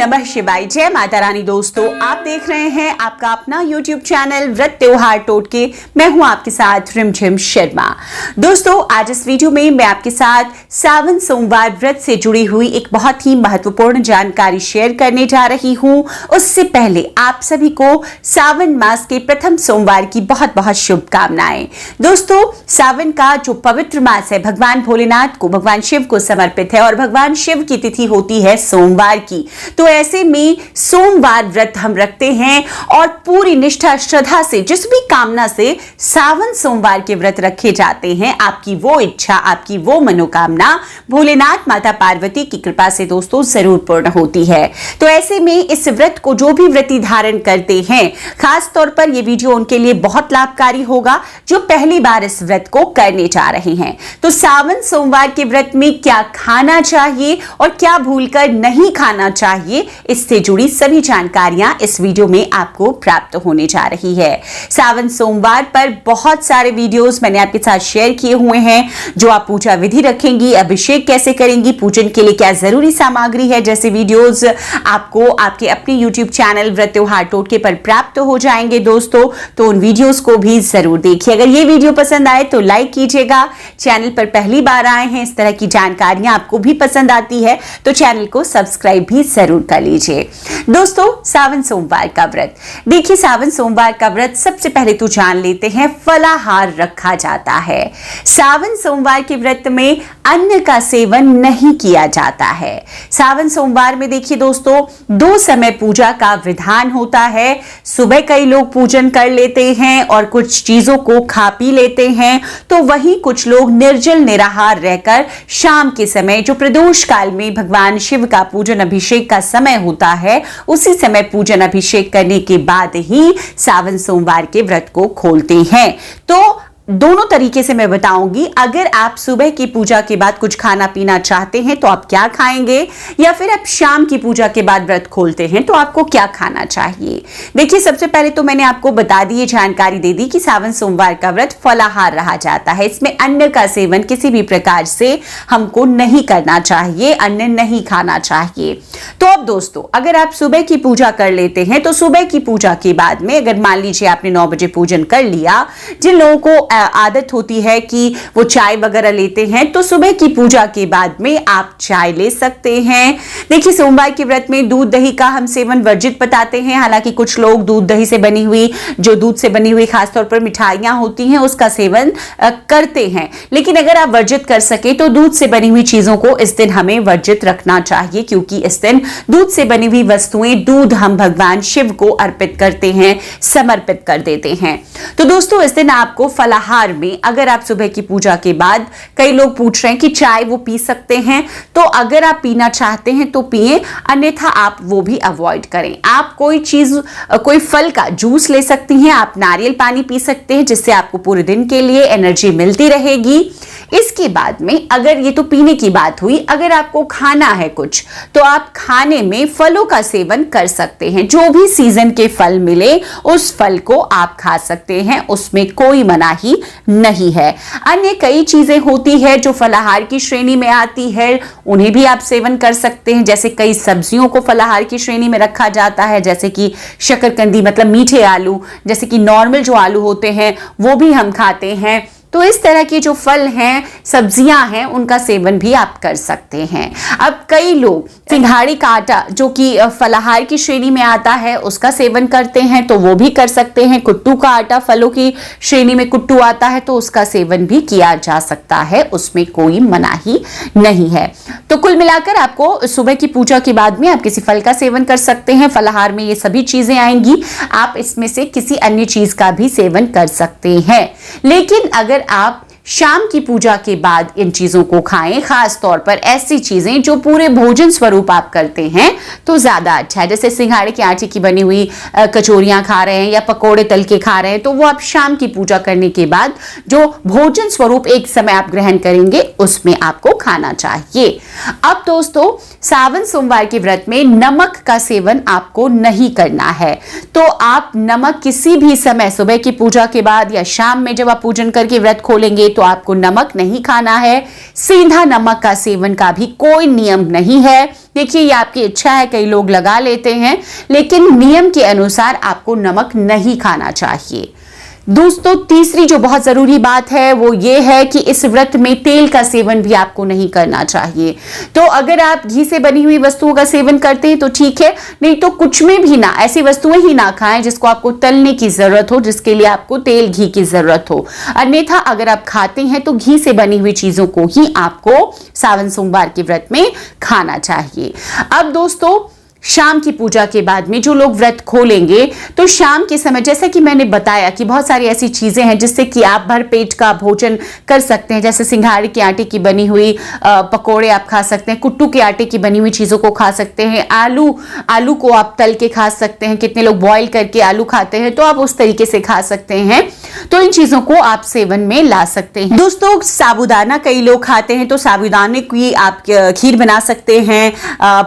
नमः शिवाय, जय माता रानी। दोस्तों, आप देख रहे हैं आपका अपना YouTube चैनल व्रत त्योहार टोटके। मैं हूं आपके साथ रिमझिम शर्मा। दोस्तों, आज इस वीडियो में मैं आपके साथ सावन सोमवार व्रत से जुड़ी हुई एक बहुत ही महत्वपूर्ण जानकारी शेयर करने जा रही हूं। उससे पहले आप सभी को सावन मास के प्रथम सोमवार की बहुत बहुत शुभकामनाएं। दोस्तों, सावन का जो पवित्र मास है भगवान भोलेनाथ को, भगवान शिव को समर्पित है और भगवान शिव की तिथि होती है सोमवार की। तो ऐसे में सोमवार व्रत हम रखते हैं और पूरी निष्ठा श्रद्धा से, जिस भी कामना से सावन सोमवार के व्रत रखे जाते हैं, आपकी वो इच्छा, आपकी वो मनोकामना भोलेनाथ माता पार्वती की कृपा से दोस्तों जरूर पूर्ण होती है। तो ऐसे में इस व्रत को जो भी व्रती धारण करते हैं, खास तौर पर यह वीडियो उनके लिए बहुत लाभकारी होगा जो पहली बार इस व्रत को करने जा रहे हैं। तो सावन सोमवार के व्रत में क्या खाना चाहिए और क्या भूलकर नहीं खाना चाहिए, इससे जुड़ी सभी जानकारियां इस वीडियो में आपको प्राप्त होने जा रही है। सावन सोमवार पर बहुत सारे वीडियोस मैंने आपके साथ शेयर किए हुए हैं, जो आप पूजा विधि रखेंगी, अभिषेक कैसे करेंगी, पूजन के लिए क्या जरूरी सामग्री है, जैसे वीडियोस आपको आपके अपने YouTube चैनल व्रत त्योहार टोटके पर प्राप्त हो जाएंगे। दोस्तों, तो उन वीडियोस को भी जरूर देखिए। अगर ये वीडियो पसंद आए तो लाइक कीजिएगा। चैनल पर पहली बार आए हैं, इस तरह की जानकारियां आपको भी पसंद आती है तो चैनल को सब्सक्राइब भी जरूर कर लीजिए। दोस्तों, सावन सोमवार का व्रत देखिए, सावन सोमवार का व्रत सबसे पहले तो जान लेते हैं, फलाहार रखा जाता है। सावन सोमवार के व्रत में अन्न का सेवन नहीं किया जाता है। सावन सोमवार में देखिए दोस्तों, दो समय पूजा का विधान होता है। सुबह कई लोग पूजन कर लेते हैं और कुछ चीजों को खा पी लेते हैं, तो वहीं कुछ लोग निर्जल निराहार रहकर शाम के समय, जो प्रदोष काल में भगवान शिव का पूजन अभिषेक का समय होता है, उसी समय पूजन अभिषेक करने के बाद ही सावन सोमवार के व्रत को खोलते हैं। तो दोनों तरीके से मैं बताऊंगी। अगर आप सुबह की पूजा के बाद कुछ खाना पीना चाहते हैं तो आप क्या खाएंगे, या फिर आप शाम की पूजा के बाद व्रत खोलते हैं तो आपको क्या खाना चाहिए। देखिए, सबसे पहले तो मैंने आपको बता दी, जानकारी दे दी कि सावन सोमवार का व्रत फलाहार रहा जाता है। इसमें अन्न का सेवन किसी भी प्रकार से हमको नहीं करना चाहिए, अन्न नहीं खाना चाहिए। तो अब दोस्तों, अगर आप सुबह की पूजा कर लेते हैं तो सुबह की पूजा के बाद में, अगर मान लीजिए आपने 9 बजे पूजन कर लिया, जिन लोगों को आदत होती है कि वो चाय वगैरह लेते हैं, तो सुबह की पूजा के बाद में आप चाय ले सकते हैं। देखिए, सोमवार के व्रत में दूध दही का हम सेवन वर्जित बताते हैं। हालांकि कुछ लोग दूध दही से बनी हुई, जो दूध से बनी हुई खासतौर पर मिठाइयां होती हैं, उसका सेवन करते हैं। लेकिन अगर आप वर्जित कर सके तो दूध से बनी हुई चीजों को इस दिन हमें वर्जित रखना चाहिए, क्योंकि इस दिन दूध से बनी हुई वस्तुएं, दूध हम भगवान शिव को अर्पित करते हैं, समर्पित कर देते हैं। तो दोस्तों, इस दिन आपको फलाहार में, अगर आप सुबह की पूजा के बाद, कई लोग पूछ रहे हैं कि चाय वो पी सकते हैं, तो अगर आप पीना चाहते हैं तो पिए, अन्यथा आप वो भी अवॉइड करें। आप कोई चीज, कोई फल का जूस ले सकती हैं, आप नारियल पानी पी सकते हैं, जिससे आपको पूरे दिन के लिए एनर्जी मिलती रहेगी। इसके बाद में, अगर ये तो पीने की बात हुई, अगर आपको खाना है कुछ, तो आप खाने में फलों का सेवन कर सकते हैं। जो भी सीजन के फल मिले उस फल को आप खा सकते हैं, उसमें कोई मनाही नहीं है। अन्य कई चीजें होती है जो फलाहार की श्रेणी में आती है, उन्हें भी आप सेवन कर सकते हैं। जैसे कई सब्जियों को फलाहार की श्रेणी में रखा जाता है, जैसे कि शकरकंदी मतलब मीठे आलू, जैसे कि नॉर्मल जो आलू होते हैं वो भी हम खाते हैं। तो इस तरह के जो फल हैं, सब्जियां हैं, उनका सेवन भी आप कर सकते हैं। अब कई लोग सिंघाड़ी का आटा, जो कि फलाहार की श्रेणी में आता है, उसका सेवन करते हैं, तो वो भी कर सकते हैं। कुट्टू का आटा, फलों की श्रेणी में कुट्टू आता है, तो उसका सेवन भी किया जा सकता है, उसमें कोई मनाही नहीं है। तो कुल मिलाकर आपको सुबह की पूजा के बाद में आप किसी फल का सेवन कर सकते हैं। फलाहार में ये सभी चीजें आएंगी, आप इसमें से किसी अन्य चीज का भी सेवन कर सकते हैं। लेकिन अगर आप शाम की पूजा के बाद इन चीजों को खाएं, खास तौर पर ऐसी चीजें जो पूरे भोजन स्वरूप आप करते हैं, तो ज्यादा अच्छा है। जैसे सिंघाड़े के आटे की बनी हुई कचौरियां खा रहे हैं या पकोड़े तल के खा रहे हैं, तो वो आप शाम की पूजा करने के बाद जो भोजन स्वरूप एक समय आप ग्रहण करेंगे, उसमें आपको खाना चाहिए। अब दोस्तों, सावन सोमवार के व्रत में नमक का सेवन आपको नहीं करना है। तो आप नमक किसी भी समय, सुबह की पूजा के बाद या शाम में जब आप पूजन करके व्रत खोलेंगे, तो आपको नमक नहीं खाना है। सीधा नमक का सेवन का भी कोई नियम नहीं है। देखिए, ये आपकी इच्छा है, कई लोग लगा लेते हैं, लेकिन नियम के अनुसार आपको नमक नहीं खाना चाहिए। दोस्तों, तीसरी जो बहुत जरूरी बात है वो ये है कि इस व्रत में तेल का सेवन भी आपको नहीं करना चाहिए। तो अगर आप घी से बनी हुई वस्तुओं का सेवन करते हैं तो ठीक है, नहीं तो कुछ में भी ना, ऐसी वस्तुएं ही ना खाएं जिसको आपको तलने की जरूरत हो, जिसके लिए आपको तेल घी की जरूरत हो। अन्यथा अगर आप खाते हैं तो घी से बनी हुई चीजों को ही आपको सावन सोमवार के व्रत में खाना चाहिए। अब दोस्तों, शाम की पूजा के बाद में जो लोग व्रत खोलेंगे तो शाम के समय, जैसा कि मैंने बताया कि बहुत सारी ऐसी चीजें हैं जिससे कि आप भर पेट का भोजन कर सकते हैं। जैसे सिंघाड़े के आटे की बनी हुई पकोड़े आप खा सकते हैं, कुट्टू के आटे की बनी हुई चीजों को खा सकते हैं, आलू को आप तल के खा सकते हैं। कितने लोग बॉईल करके आलू खाते हैं, तो आप उस तरीके से खा सकते हैं। तो इन चीजों को आप सेवन में ला सकते हैं। दोस्तों, साबूदाना कई लोग खाते हैं, तो साबूदाने की आप खीर बना सकते हैं,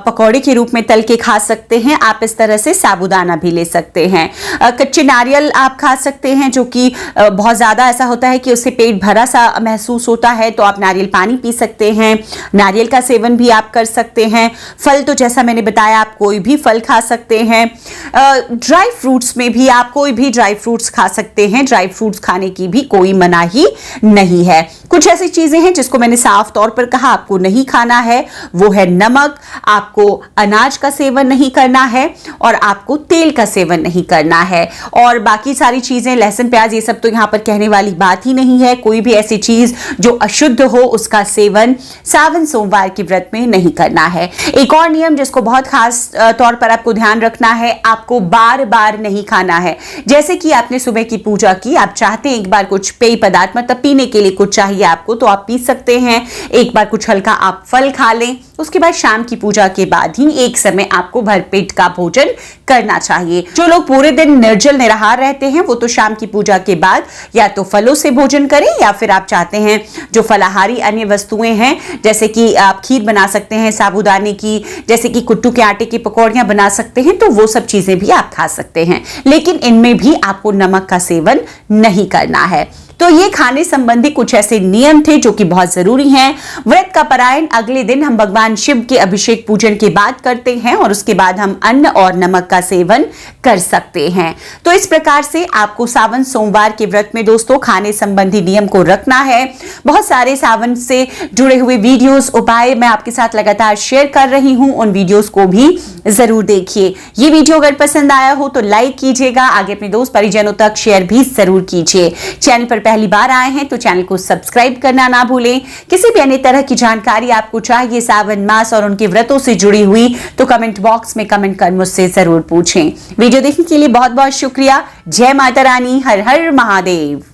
पकौड़े के रूप में तल के खा सकते हैं। आप इस तरह से साबूदाना भी ले सकते हैं। कच्चे नारियल आप खा सकते हैं, जो कि बहुत ज्यादा ऐसा होता है कि उससे पेट भरा सा महसूस होता है, तो आप नारियल पानी पी सकते हैं। नारियल का सेवन भी आप कर सकते हैं। फल तो जैसा मैंने बताया, आप कोई भी फल खा सकते हैं। ड्राई फ्रूट्स में भी आप कोई भी ड्राई फ्रूट्स खा सकते हैं। ड्राई फ्रूट्स खाने की भी कोई मनाही नहीं है। कुछ ऐसी चीजें हैं जिसको मैंने साफ तौर पर कहा आपको नहीं खाना है, वो है नमक, आपको अनाज का सेवन नहीं करना है, और आपको तेल का सेवन नहीं करना है। और बाकी सारी चीजें, लहसुन प्याज, ये सब तो यहां पर कहने वाली बात ही नहीं है। कोई भी ऐसी चीज जो अशुद्ध हो उसका सेवन सावन सोमवार के व्रत में नहीं करना है। एक और नियम जिसको बहुत खास तौर पर आपको ध्यान रखना है, आपको बार बार नहीं खाना है। जैसे कि आपने सुबह की पूजा की, आप चाहते हैं एक बार कुछ पेय पदार्थ, मतलब पीने के लिए कुछ चाहिए आपको, तो आप पी सकते हैं। एक बार कुछ हल्का आप फल खा लें, उसके बाद शाम की पूजा के बाद ही एक समय आपको भरपेट का भोजन करना चाहिए। जो लोग पूरे दिन निर्जल निराहार रहते हैं, वो तो शाम की पूजा के बाद या तो फलों से भोजन करें, या फिर आप चाहते हैं जो फलाहारी अन्य वस्तुएं हैं, जैसे कि आप खीर बना सकते हैं साबूदाने की, जैसे कि कुट्टू के आटे की पकौड़ियां बना सकते हैं, तो वो सब चीजें भी आप खा सकते हैं। लेकिन इनमें भी आपको नमक का सेवन नहीं करना है। तो ये खाने संबंधी कुछ ऐसे नियम थे जो कि बहुत जरूरी हैं। व्रत का पारायण अगले दिन हम भगवान शिव के अभिषेक पूजन के बाद करते हैं, और उसके बाद हम अन्न और नमक का सेवन कर सकते हैं। तो इस प्रकार से आपको सावन सोमवार के व्रत में दोस्तों खाने संबंधी नियम को रखना है। बहुत सारे सावन से जुड़े हुए वीडियोस, उपाय मैं आपके साथ लगातार शेयर कर रही हूं, उन वीडियोस को भी जरूर देखिए। ये वीडियो अगर पसंद आया हो तो लाइक कीजिएगा, आगे अपने दोस्त परिजनों तक शेयर भी जरूर कीजिए। चैनल पर पहली बार आए हैं तो चैनल को सब्सक्राइब करना ना भूलें। किसी भी अन्य तरह की जानकारी आपको चाहिए सावन मास और उनके व्रतों से जुड़ी हुई, तो कमेंट बॉक्स में कमेंट कर मुझसे जरूर पूछें। वीडियो देखने के लिए बहुत बहुत शुक्रिया। जय माता रानी, हर हर महादेव।